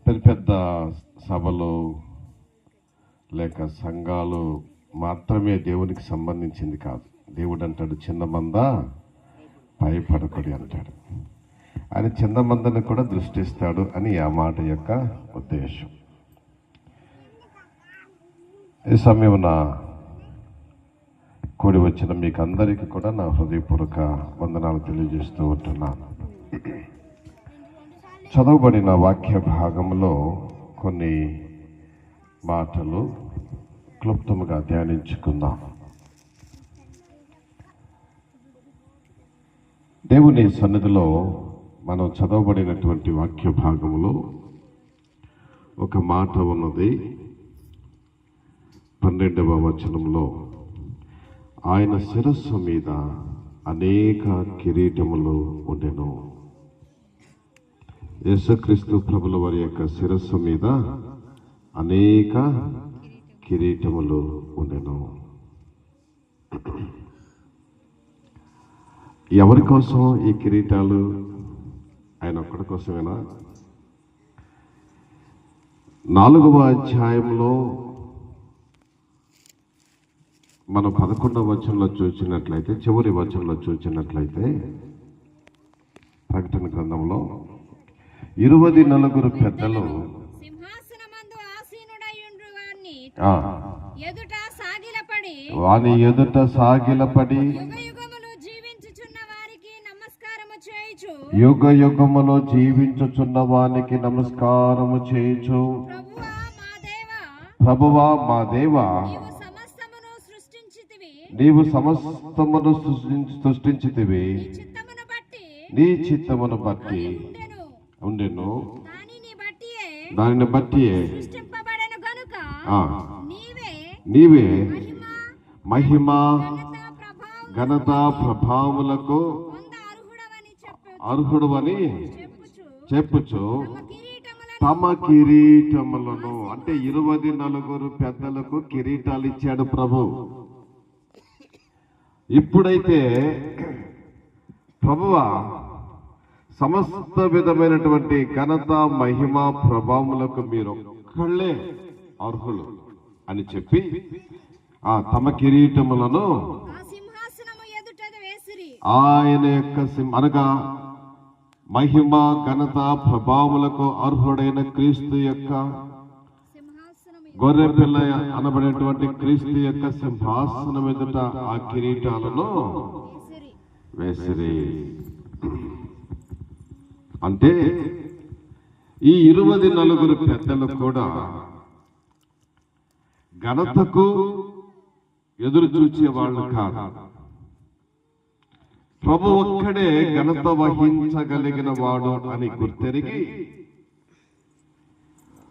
పెద్ద పెద్ద సభలు లేక సంఘాలు మాత్రమే దేవునికి సంబంధించింది కాదు. దేవుడు అంటాడు, చిన్న మంద భయపడకుడి అంటాడు. ఆయన చిన్న మందని కూడా దృష్టిస్తాడు అని ఆ మాట యొక్క ఉద్దేశం. ఈ సమయమున కూడి వచ్చిన మీకు అందరికీ కూడా నా హృదయపూర్వక వందనాలు తెలియజేస్తూ ఉంటున్నాను. చదవబడిన వాక్య భాగంలో కొన్ని మాటలు క్లుప్తముగా ధ్యానించుకుందాం. దేవుని సన్నిధిలో మనం చదవబడినటువంటి వాక్య భాగంలో ఒక మాట ఉన్నది. 12వ వచనంలో ఆయన శిరస్సు మీద అనేక కిరీటములు ఉండెను. యేసుక్రీస్తు ప్రభుల వారి యొక్క శిరస్సు మీద అనేక కిరీటములు ఉండెను. ఎవరి కోసం ఈ కిరీటాలు? ఆయన ఒక్కడి కోసమేనా? 4వ అధ్యాయంలో మనం 11వ వచనంలో చూసినట్లయితే, చివరి వచనంలో చూసినట్లయితే, ప్రకటన గ్రంథంలో 24 పెద్దలు వాని ఎదుట సాగిలపడి యుగ యుగములో జీవించుచున్న వానికి నమస్కారము చేయుచు, ప్రభువా మా దేవా, నీవు సమస్తమును సృష్టించితివి, నీ చిత్తమును బట్టి ఉండెను, దానిని బట్టి నీవే మహిమ ఘనత ప్రభావములకు అర్హుడు అని చెప్పుచు తమ కిరీటములను, అంటే 24 పెద్దలకు కిరీటాలు ఇచ్చాడు ప్రభు. ఇప్పుడైతే ప్రభువా సమస్త విధమైనటువంటి ఘనత మహిమ ప్రభావములకు మీరు ఒక్కళ్ళే అర్హులు అని చెప్పి తమ కిరీటములను ఆయన యొక్క అనగా మహిమ ఘనత ప్రభావములకు అర్హుడైన క్రీస్తు యొక్క గొర్రె పిల్ల అనబడేటువంటి క్రీస్తు యొక్క సింహాసనం ఎదుట ఆ కిరీటాలను వేసిరి. అంటే ఈ 24 పెద్దలు కూడా ఘనతకు ఎదురు చూచే వాళ్ళు కాదు. ప్రభు ఒక్కడే ఘనత వహించగలిగిన వాడు అని గుర్తెరిగి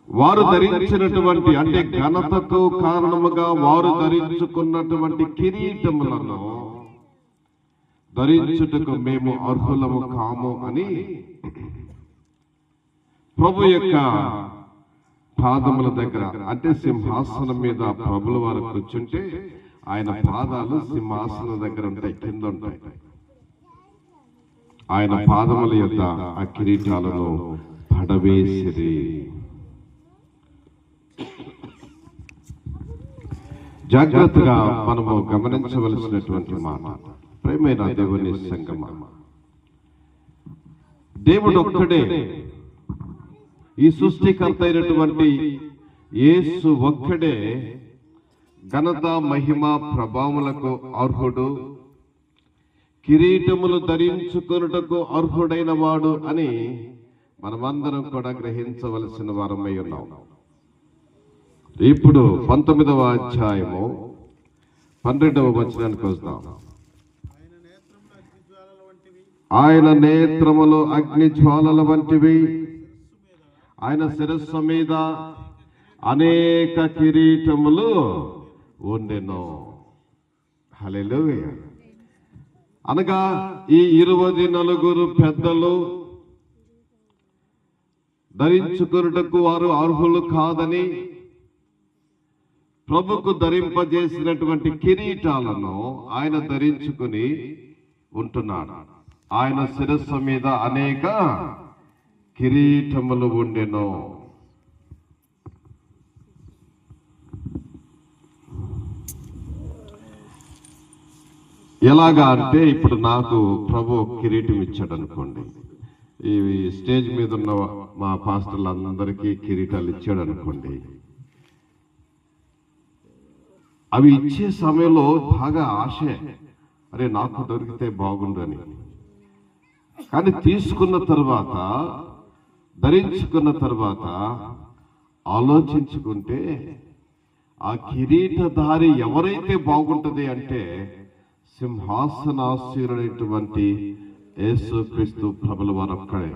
వారు ధరించినటువంటి, అంటే ఘనతకు కారణముగా వారు ధరించుకున్నటువంటి కిరీటములను ధరించుటకు మేము అర్హులము కాము అని ప్రభు యొక్క పాదముల దగ్గర, అంటే సింహాసనం మీద ప్రభుల వారు కూర్చుంటే ఆయన పాదాలు సింహాసనం దగ్గర ఉంటాయి, కింద ఉంటాయి. ఆయన పాదముల యొక్క ఆ కిరీటాలను పడవేసిరి. జాగ్రత్తగా మనము గమనించవలసినటువంటి మాట, ప్రేమైన దేవుని సంగమ, దేవుడు ఒక్కడే, ఈ సృష్టికర్త అయినటువంటి యేసు ఒక్కడే ఘనత మహిమ ప్రభావములకు అర్హుడు, కిరీటములు ధరించుకొనుటకు అర్హుడైన వాడు అని మనమందరం కూడా గ్రహించవలసిన వారమై ఉన్నాం. ఇప్పుడు 19వ అధ్యాయము 12వ వచనానికి వస్తాం. ఆయన నేత్రములు అగ్ని జ్వాలల వంటివి, ఆయన శిరస్సు మీద అనేక కిరీటములు ఉండెను. హల్లెలూయా. అనగా ఈ 24 పెద్దలు ధరించుకొనుటకు వారు అర్హులు కాదని ప్రభుకు ధరింపజేసినటువంటి కిరీటాలను ఆయన ధరించుకుని ఉంటున్నాడు. ఆయన శిరస్సు మీద అనేక కిరీటములు ఉండెను. ఎలాగా అంటే ఇప్పుడు నాకు ప్రభు కిరీటం ఇచ్చాడు అనుకోండి, ఈ స్టేజ్ మీద ఉన్న మా పాస్టర్లందరికీ కిరీటాలు ఇచ్చాడు అనుకోండి, అవి ఇచ్చే సమయంలో బాగా ఆశ, అరే నాకు దొరికితే బాగుండని. కానీ తీసుకున్న తర్వాత, ధరించుకున్న తర్వాత ఆలోచించుకుంటే ఆ కిరీటధారి ఎవరైతే బాగుంటది అంటే సింహాసనాసీనుడైనటువంటి యేసుక్రీస్తు ప్రభుల వారు ఒక్కడే.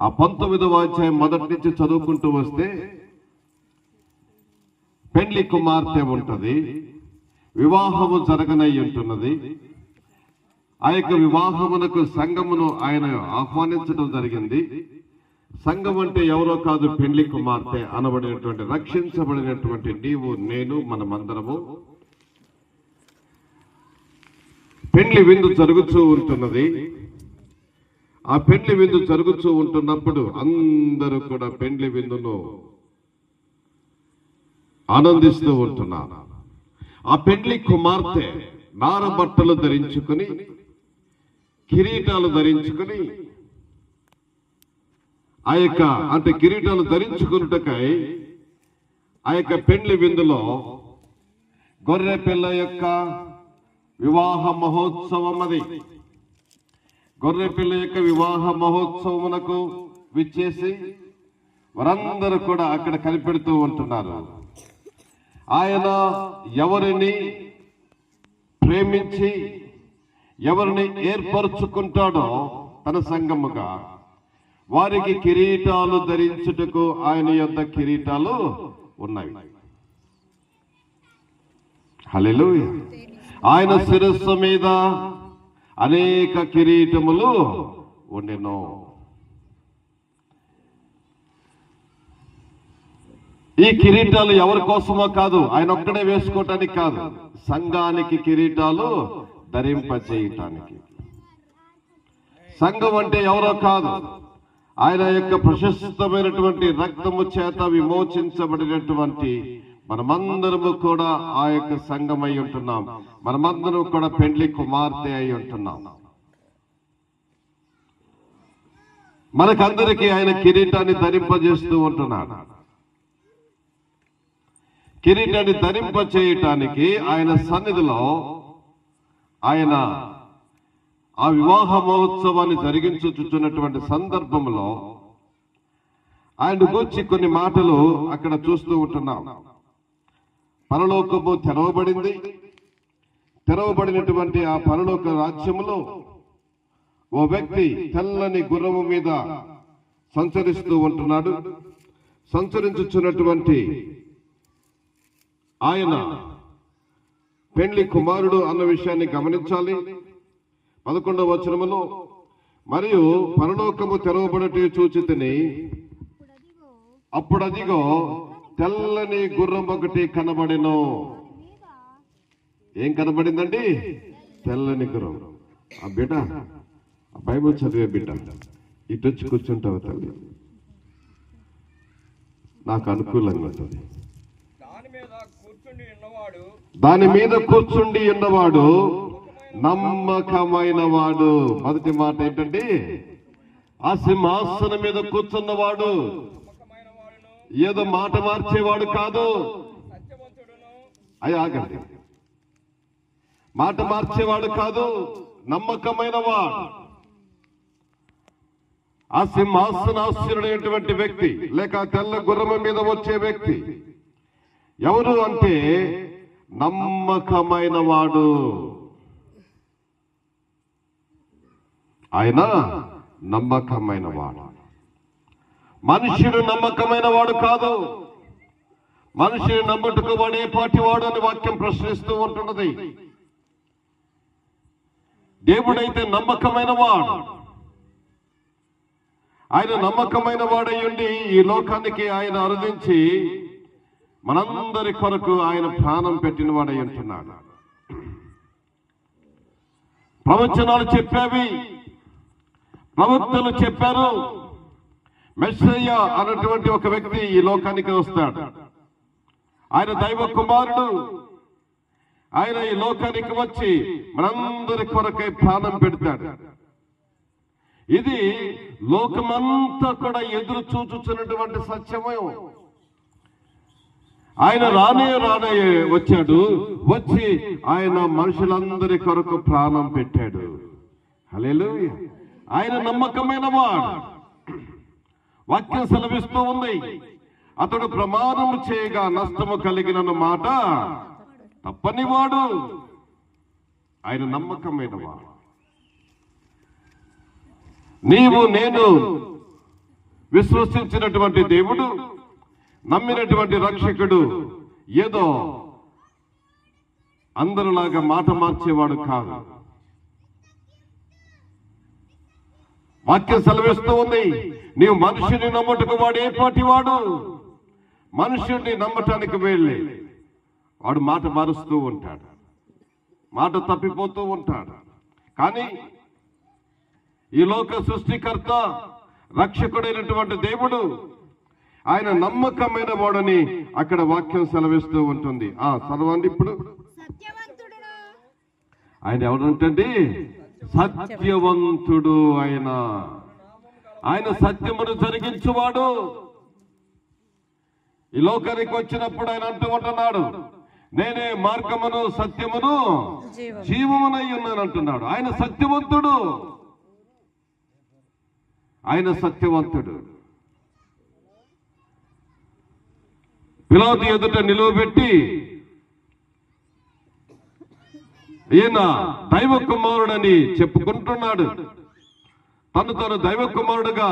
ఆ 19వ అధ్యాయం మొదటి నుంచి చదువుకుంటూ వస్తే పెండ్లి కుమార్తె ఉంటది, వివాహము జరగనై ఉంటున్నది. ఆ యొక్క వివాహమునకు సంఘమును ఆయన ఆహ్వానించడం జరిగింది. సంఘం అంటే ఎవరో కాదు, పెండ్లి కుమార్తె అనబడినటువంటి రక్షించబడినటువంటి నీవు నేను మనమందరము. పెండ్లి విందు జరుగుతూ ఉంటున్నది. ఆ పెండ్లి విందు జరుగుతూ ఉంటున్నప్పుడు అందరూ కూడా పెండ్లి విందును ఆనందిస్తూ ఉంటున్నారు. ఆ పెండ్లి కుమార్తె నార బట్టలు ధరించుకుని, కిరీటాలు ధరించుకుని, ఆ యొక్క అంటే కిరీటాలు ధరించుకున్నటకై ఆ యొక్క పెండ్లి విందులో గొర్రె పిల్ల యొక్క వివాహ మహోత్సవం, అది గొర్రె పిల్ల యొక్క వివాహ మహోత్సవమునకు విచ్చేసి వారందరూ కూడా అక్కడ కనిపెడుతూ ఉంటున్నారు. ఆయన ఎవరిని ప్రేమించి ఎవరిని ఏర్పరచుకుంటాడో తన సంఘముగా, వారికి కిరీటాలు ధరించుటకు ఆయన యొద్ద కిరీటాలు ఉన్నవి. హల్లెలూయా. ఆయన శిరస్సు మీద అనేక కిరీటములు ఉండెను. ఈ కిరీటాలు ఎవరి కోసమో కాదు, ఆయన ఒక్కడే వేసుకోవటానికి కాదు, సంఘానికి కిరీటాలు ధరింపచేయటానికి. సంఘం అంటే ఎవరో కాదు, ఆయన యొక్క ప్రశస్తమైనటువంటి రక్తము చేత విమోచించబడినటువంటి మనమందరము కూడా ఆ యొక్క సంఘమై ఉంటున్నాం. మనమందరం కూడా పెండ్లి కుమార్తె అయి ఉంటున్నాం. మనకందరికీ ఆయన కిరీటాన్ని ధరింపజేస్తూ ఉంటున్నాడు. కిరీటాన్ని ధరింప చేయటానికి ఆయన సన్నిధిలో ఆయన ఆ వివాహ మహోత్సవాన్ని జరిగించుచున్నటువంటి సందర్భంలో ఆయన గురించి కొన్ని మాటలు అక్కడ చూస్తూ ఉంటున్నాం. పరలోకము తెరవబడింది. తెరవబడినటువంటి ఆ పరలోక రాజ్యములో ఓ వ్యక్తి తెల్లని గుర్రము మీద సంచరిస్తూ ఉంటున్నాడు. సంచరించుచున్నటువంటి ఆయన పెండ్లి కుమారుడు అన్న విషయాన్ని గమనించాలి. 11వ వచనములో, మరియు పరలోకము తెరవబడటి చూచితిని, అప్పుడదిగో తెల్లని గుర్రం ఒకటి కనబడెను. ఏం కనబడిందండి? తెల్లని గుర్రం. ఆ బిడ్డ, ఆ బైబిల్ చదివే బిడ్డ, ఇటు వచ్చి కూర్చుంటావు తల్లి, నాకు అనుకూలంగా ఉంటుంది. దాని మీద కూర్చుండి ఉన్నవాడు నమ్మకమైన వాడు. మొదటి మాట ఏంటండి? ఆ సింహాసనం మీద కూర్చున్నవాడు ఏదో మాట మార్చేవాడు కాదు. అయ్యి ఆగండి, మాట మార్చేవాడు కాదు, నమ్మకమైన వాడు. ఆ సింహాసనాసీనుడైనటువంటి వ్యక్తి, లేక తెల్ల గుర్రము మీద వచ్చే వ్యక్తి ఎవరు అంటే నమ్మకమైన వాడు. ఆయన నమ్మకమైన వాడు. మనుష్యుడు నమ్మకమైన వాడు కాదు. మనుషుని నమ్మటకు వాడే పాటివాడు అని వాక్యం ప్రశ్నిస్తూ ఉంటున్నది. దేవుడైతే నమ్మకమైన వాడు. ఆయన నమ్మకమైన వాడయ్యుండి ఈ లోకానికి ఆయన అరుదించి మనందరి కొరకు ఆయన ప్రాణం పెట్టిన వాడై ఉంటున్నాడు. ప్రవచనాలు చెప్పేవి, ప్రవక్తలు చెప్పారు, మెస్సయ్య అన్నటువంటి ఒక వ్యక్తి ఈ లోకానికి వస్తాడు. ఆయన దైవ కుమారుడు. ఆయన ఈ లోకానికి వచ్చి మనందరి కొరకై ప్రాణం పెడతాడు. ఇది లోకమంతా కూడా ఎదురు చూచుచున్నటువంటి సత్యమయం. ఆయన రానే వచ్చాడు. వచ్చి ఆయన మనుషులందరి కొరకు ప్రాణం పెట్టాడు. హల్లెలూయా. ఆయన నమ్మకమైన వాడు. వాక్యం సెలవిస్తూ ఉంది, అతడు ప్రమాణము చేయగా నష్టము కలిగిన మాట తప్పనివాడు. ఆయన నమ్మకమైన వాడు. నీవు నేను విశ్వసించినటువంటి దేవుడు, నమ్మినటువంటి రక్షకుడు ఏదో అందరిలాగా మాట మార్చేవాడు కాదు. వాక్యం సెలవిస్తూ ఉంది, నీవు మనుషుని నమ్మటకు వాడు ఏ పాటి వాడు. మనుషుడిని నమ్మటానికి వెళ్ళి వాడు మాట మారుస్తూ ఉంటాడు, మాట తప్పిపోతూ ఉంటాడు. కానీ ఈ లోక సృష్టికర్త రక్షకుడైనటువంటి దేవుడు ఆయన నమ్మకమైన వాడని అక్కడ వాక్యం సెలవిస్తూ ఉంటుంది. చదవండి ఇప్పుడు. ఆయన ఎవరంటే సత్యవంతుడు. ఆయన సత్యమును జరిగించువాడు. ఈ లోకానికి వచ్చినప్పుడు ఆయన అంటూ ఉంటున్నాడు, నేనే మార్గమును సత్యమును జీవమునై ఉన్నాను అంటున్నాడు. ఆయన సత్యవంతుడు. ఆయన సత్యవంతుడు. పిలాతు ఎదుట నిలువబెట్టి ఈయన దైవ కుమారుడని చెప్పుకుంటున్నాడు. తను దైవ కుమారుడుగా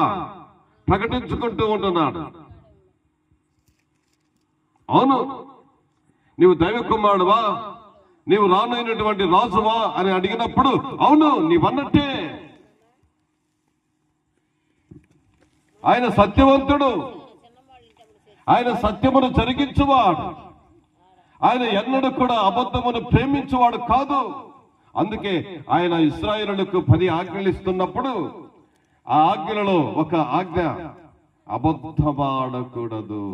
ప్రకటించుకుంటూ ఉంటున్నాడు. అవును, నీవు దైవ కుమారుడువా, నీవు రానైనటువంటి రాజువా అని అడిగినప్పుడు అవును నీవన్నట్టే. ఆయన సత్యవంతుడు. ఆయన సత్యమును జరిగించువాడు. ఆయన ఎన్నడూ కూడా అబద్ధమును ప్రేమించువాడు కాదు. అందుకే ఆయన ఇశ్రాయేలులకు 10 ఆజ్ఞలు ఇస్తున్నప్పుడు ఆ ఆజ్ఞలలో ఒక ఆజ్ఞ అబద్ధమాడకూడదు.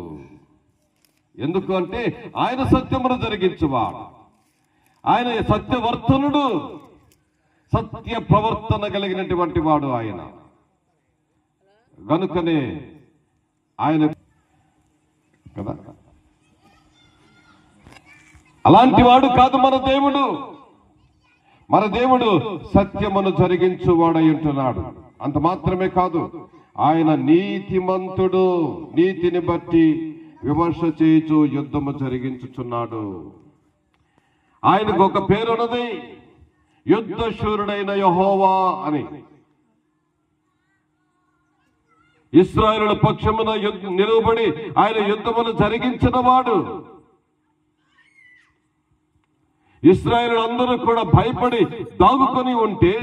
ఎందుకు అంటే ఆయన సత్యమును జరిగించువాడు. ఆయన సత్యవర్తనుడు, సత్య ప్రవర్తన కలిగినటువంటి వాడు ఆయన. గనుకనే ఆయన కదా, అలాంటి వాడు కాదు మన దేవుడు. మన దేవుడు సత్యమును జరిగించువాడై ఉంటున్నాడు. అంత మాత్రమే కాదు, ఆయన నీతిమంతుడు. నీతిని బట్టి విమర్శ చేయుచు యుద్ధము జరిగించుచున్నాడు. ఆయనకు ఒక పేరున్నది, యుద్ధశూరుడైన యెహోవా అని. ఇశ్రాయేలుల పక్షమున నిలువబడి ఆయన యుద్ధమును జరిగించిన వాడు. ఇశ్రాయేలులందరూ కూడా భయపడి దాగుకొని ఉంటే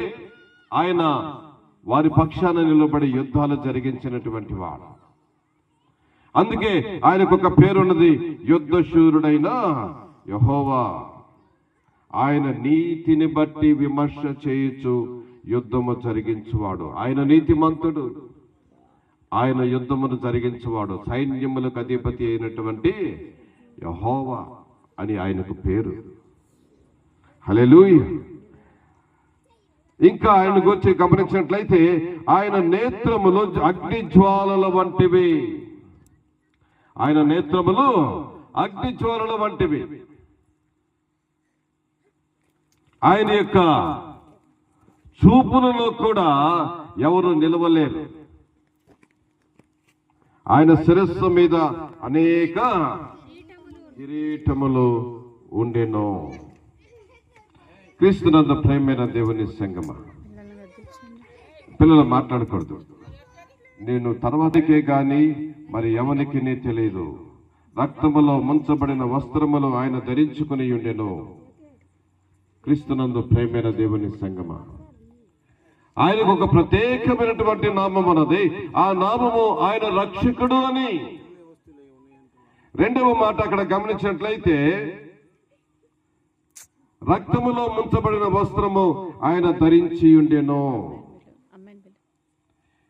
ఆయన వారి పక్షాన నిలబడి యుద్ధాలు జరిగించినటువంటి వాడు. అందుకే ఆయనకు ఒక పేరున్నది, యుద్ధశూరుడైన యెహోవా. ఆయన నీతిని బట్టి విమర్శ చేయుచు యుద్ధము జరిగించువాడు. ఆయన నీతిమంతుడు. ఆయన యుద్ధమును జరిగించువాడు. సైన్యములకు అధిపతి అయినటువంటి యెహోవా అని ఆయనకు పేరు. హల్లెలూయా. ఇంకా ఆయన గురించి గమనించినట్లయితే ఆయన నేత్రములు అగ్ని జ్వాలల వంటివి. ఆయన నేత్రములు అగ్ని జ్వాలల వంటివి. ఆయన యొక్క చూపులలో కూడా ఎవరు నిలవలేరు. ఆయన శిరస్సు మీద అనేక కిరీటములు ఉండెను. క్రీస్తునందు ప్రేమైన దేవుని సంగమా, పిల్లలు మాట్లాడకూడదు. నేను తర్వాతకే గాని మరి ఎవరికి తెలియదు. రక్తములో ముంచబడిన వస్త్రములు ఆయన ధరించుకుని ఉండెను. క్రీస్తునందు ప్రేమైన దేవుని సంగమా, ఆయనకు ఒక ప్రత్యేకమైనటువంటి నామం అన్నది. ఆ నామము ఆయన రక్షకుడు అని. రెండవ మాట అక్కడ గమనించినట్లయితే, రక్తములో ముంచబడిన వస్త్రము ఆయన ధరించి ఉండెను.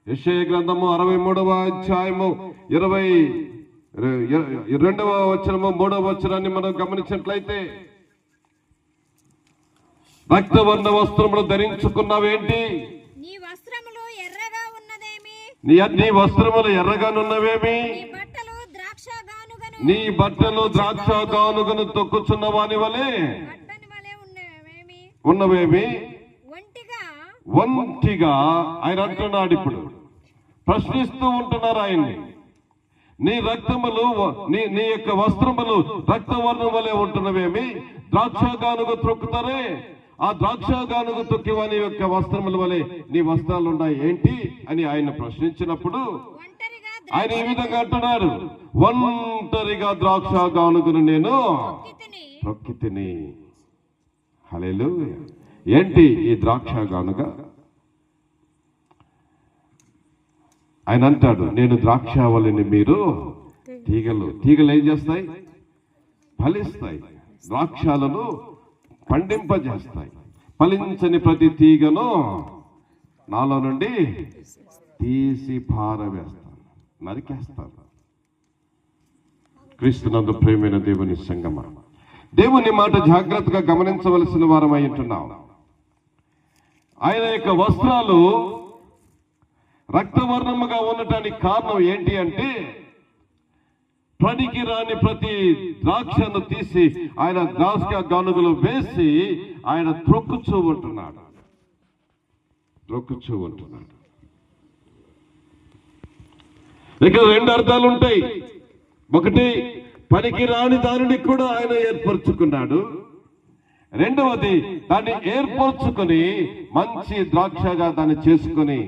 యెషయా గ్రంథము 63వ అధ్యాయము 22వ వచనము 3వ వచనాన్ని మనం గమనించినట్లయితే, రక్తవర్ణ వస్త్రములు ధరించుకున్నావేంటి? నీ వస్త్రములు ఎర్రగా ఉన్నదేమి? నీ వస్త్రములు ఎర్రగానున్నవేమి? నీ బట్టలు ద్రాక్ష గానుగను తొక్కుచున్న వాని వలె ఉన్నవేమి? ఒంటిగా ఆయన అంటున్నాడు. ఇప్పుడు ప్రశ్నిస్తూ ఉంటున్నారు ఆయన్ని. నీ రక్తములు నీ యొక్క వస్త్రములు రక్తవర్ణం వలె ఉంటున్నవేమి? ద్రాక్ష గానుగ త్రొక్కుతారే, ఆ ద్రాక్ష గానుగ తొక్కి వాని యొక్క వస్త్రముల వలె నీ వస్త్రాలు ఉన్నాయి ఏంటి అని ఆయన ప్రశ్నించినప్పుడు ఆయన ఈ విధంగా అంటున్నారు, ఒంటరిగా ద్రాక్ష గానుగను నేను త్రొక్కితిని. హల్లెలూయా. ఏంటి ఈ ద్రాక్ష గానుగ? ఆయన అంటాడు, నేను ద్రాక్షావళిని, మీరు తీగలు. తీగలు ఏం చేస్తాయి? ఫలిస్తాయి. ద్రాక్షాలను పండింపజేస్తాయి. ఫలించని ప్రతి తీగను నాలో నుండి తీసి పారవేస్తాను, నరికేస్తాను. క్రీస్తునందు ప్రియమైన దేవుని సంగమా, దేవుని మాట జాగ్రత్తగా గమనించవలసిన వారమై ఉంటున్నాం. ఆయన యొక్క వస్త్రాలు రక్తవర్ణముగా ఉండటానికి కారణం ఏంటి అంటే, పనికి రాని ప్రతి ద్రాక్షను తీసి ఆయన ద్రాక్ష గానుగలు వేసి ఆయన త్రొక్కుచూ ఉంటున్నాడు. ఇక్కడ రెండు అర్థాలు ఉంటాయి. ఒకటి, పనికి రాని దానిని కూడా ఆయన ఏర్పరచుకున్నాడు. రెండవది, దాన్ని ఏర్పరచుకొని మంచి ద్రాక్షగా దాన్ని చేసుకుని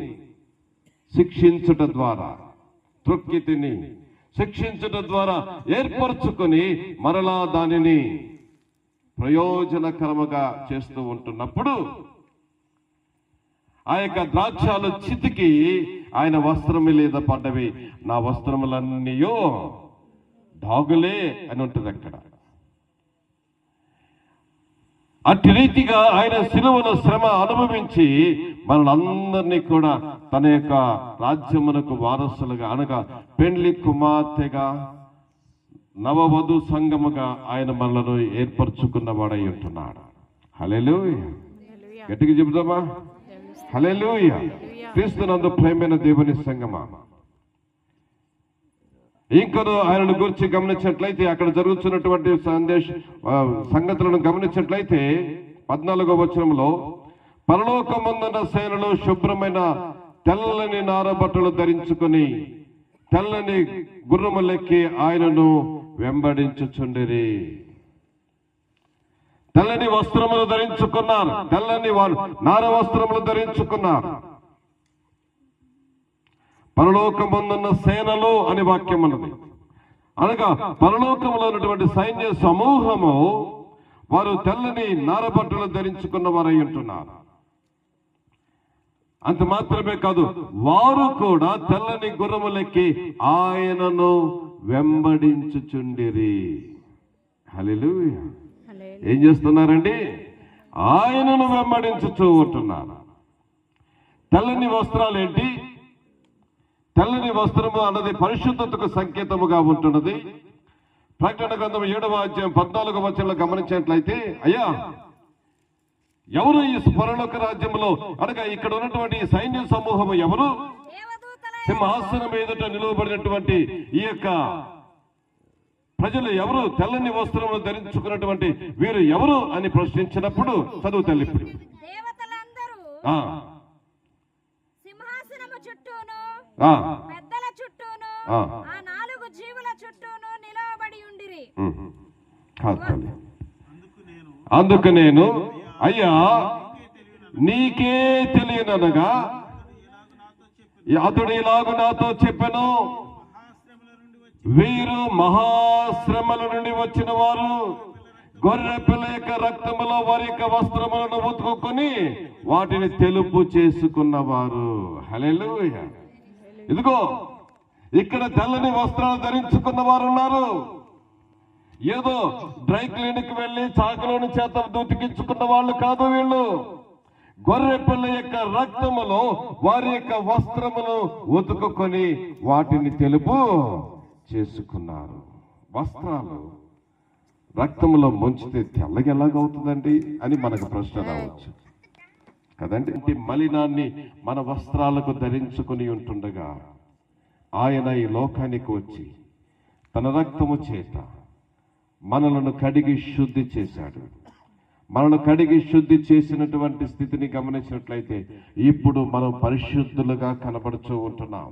శిక్షించుట ద్వారా, త్రొక్కితిని శిక్షించుట ద్వారా ఏర్పరచుకొని మరలా దానిని ప్రయోజనకరముగా చేస్తూ ఉంటున్నప్పుడు ఆ యొక్క ద్రాక్షాలు చితికి ఆయన వస్త్రము మీద పడ్డవి. నా వస్త్రములన్నీయో డాగులే అని ఉంటుంది అక్కడ. అట్టి రీతిగా ఆయన శిలువలో శ్రమ అనుభవించి మనలందరినీ కూడా తన యొక్క రాజ్యమునకు వారసులుగా, అనగా పెండ్లి కుమార్తెగా, నవవధు సంఘముగా ఆయన మనలను ఏర్పరచుకున్నవాడై ఉంటున్నాడు. హల్లెలూయా. గట్టిగా చెబుదామా? హల్లెలూయా. క్రీస్తునందు ప్రియమైన దేవుని సంగమా, ఇంకను ఆయనను గురించి గమనించినట్లయితే, అక్కడ జరుగుతున్నటువంటి సంగతులను గమనించినట్లయితే 14వ వచనంలో, పరలోకమందున్న సేనలు శుభ్రమైన తెల్లని నారబట్టలు ధరించుకుని తెల్లని గుర్రములెక్కి ఆయనను వెంబడించుచుండిరి. తెల్లని వస్త్రములు ధరించుకున్నారు, తెల్లని నార వస్త్రములు ధరించుకున్నారు. పరలోకమందున్న సేనలు అని వాక్యం ఉన్నది. అనగా పరలోకంలో ఉన్నటువంటి సైన్య సమూహము వారు తెల్లని నారబట్టలు ధరించుకున్న వారై ఉంటున్నారు. అంత మాత్రమే కాదు, వారు కూడా తెల్లని గుర్రములెక్కి ఆయనను వెంబడించుచుండిరి. హల్లెలూయా. ఏం చేస్తున్నారండి? ఆయనను వెంబడించుచూ ఉంటున్నారు. తెల్లని వస్త్రాలు ఏంటి? తెల్లని వస్త్రము అన్నది పరిశుద్ధతకు సంకేతముగా ఉంటున్నది. ప్రకటన గ్రంథం 7వ అధ్యాయం 14వ వచనంలో గమనించినట్లయితే, అయ్యా ఎవరు ఈ పరలోక రాజ్యంలో, అనగా ఇక్కడ ఉన్నటువంటి సైన్య సమూహము ఎవరు? సింహాసనం ఎదుట నిలువబడినటువంటి ఈ యొక్క ప్రజలు ఎవరు? తెల్లని వస్త్రములు ధరించుకున్నటువంటి వీరు ఎవరు అని ప్రశ్నించినప్పుడు, చదువు తల్లి. పెద్దల చుట్టూను ఆ 4 జీవుల చుట్టూను నిలవబడి ఉండిరి. అందుకు నేను, అయ్యా నీకే తెలియననగా అతడు ఇలాగ నాతో చెప్పెను, వీరు మహాశ్రమల నుండి వచ్చిన వారు, గొర్రె పిల్ల యొక్క రక్తములో వారి యొక్క వస్త్రములను ఉతుకుని వాటిని తెలుపు చేసుకున్నవారు. హల్లెలూయా. ఇదిగో ఇక్కడ తెల్లని వస్త్రాలు ధరించుకున్న వారు ఉన్నారు. ఏదో డ్రై క్లీనిక్ వెళ్ళి చాకులోని చేత ఉతికించుకున్న వాళ్ళు కాదు వీళ్ళు. గొర్రె పిల్ల యొక్క రక్తములో వారి యొక్క వస్త్రమును ఉతుకుని వాటిని తెలుపు చేసుకున్నారు. వస్త్రాలు రక్తంలో ముంచితే తెల్లగా ఎలాగవుతుందండి అని మనకు ప్రశ్న రావచ్చు కదండి. ఇంటి మలినాన్ని మన వస్త్రాలకు ధరించుకుని ఉంటుండగా ఆయన ఈ లోకానికి వచ్చి తన రక్తము చేత మనలను కడిగి శుద్ధి చేశాడు. మనను కడిగి శుద్ధి చేసినటువంటి స్థితిని గమనించినట్లయితే ఇప్పుడు మనం పరిశుద్ధులుగా కనబడుతూ ఉంటున్నాం.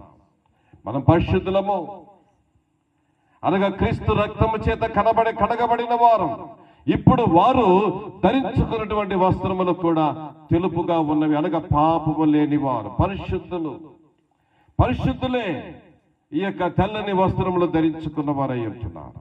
మనం పరిశుద్ధులము అనగా క్రీస్తు రక్తము చేత కడగబడిన వారు. ఇప్పుడు వారు ధరించుకున్నటువంటి వస్త్రములు కూడా తెలుపుగా ఉన్నవి, అనగా పాపము లేని వారు పరిశుద్ధులే ఈ యొక్క తెల్లని వస్త్రములు ధరించుకున్న వారై ఉంటున్నారు.